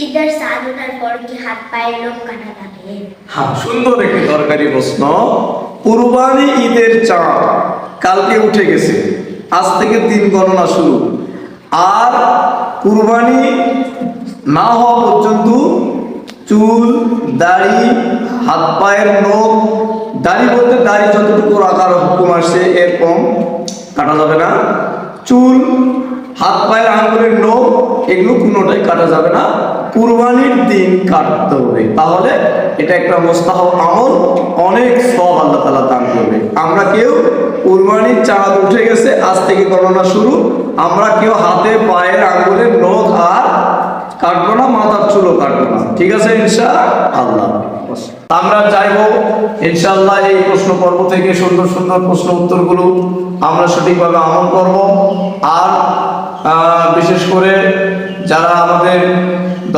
ঈদের চাঁদ ওঠার পর কি হাত পায়ের নখ কাটা লাগে? হ্যাঁ, সুন্দর একটি দরকারি প্রশ্ন। কুরবানি ঈদের চাঁদ কালকে উঠে গেছে, আজ থেকে দিন গণনা শুরু। আর কুরবানি না হওয়া পর্যন্ত চুল, দাড়ি, হাত পায়ের নখ, দাড়ি বলতে দাড়ি যতটুকু রাখার হুকুম আসছে এর কম কাটা যাবে না। চুল, হাত পায়ের আঙুলের নখ এগুলো কোনোটাই কাটা যাবে না, কুরবানির দিন কাটতে হবে। তাহলে এটা একটা মোস্তাহাব আমল, অনেক সওয়াব আল্লাহ তাআলা দান করবে। আমরা কেউ কুরবানির চাঁদ উঠে গেছে, আজ থেকে গণনা শুরু, আমরা কেউ হাতে পায়ের আঙুলের নখ আর কাটবো না, মাথার চুলও কাটবো না। ঠিক আছে ইনশাআল্লাহ। আমরা চাইবো ইনশাআল্লাহ এই প্রশ্ন পর্ব থেকে সুন্দর সুন্দর প্রশ্ন উত্তরগুলো আমরা সঠিকভাবে আমল করব। আর বিশেষ করে যারা আমাদের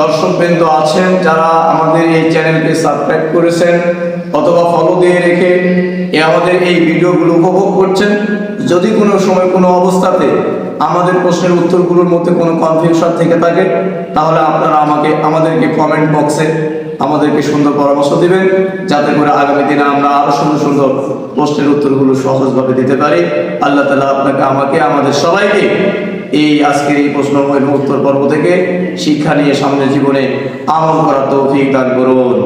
দর্শকবৃন্দ আছেন, যারা আমাদের এই চ্যানেলকে সাবস্ক্রাইব করেছেন অথবা ফলো দিয়ে রেখে আমাদের এই ভিডিওগুলো উপভোগ করছেন, যদি কোনো সময় কোনো অবস্থাতে আমাদের প্রশ্নের উত্তরগুলোর মধ্যে কোনো কনফিউশন থেকে থাকে, তাহলে আপনারা আমাদেরকে কমেন্ট বক্সে আমাদেরকে সুন্দর পরামর্শ দিবেন, যাতে করে আগামী দিনে আমরা আরো সুন্দর সুন্দর প্রশ্নের উত্তরগুলো সহজভাবে দিতে পারি। আল্লাহ তাআলা আপনাকে, আমাকে, আমাদের সবাইকে এই আজকের এই প্রশ্ন উত্তর পর্ব থেকে শিক্ষা নিয়ে সামনের জীবনে আমল করার তৌফিক দান করুন।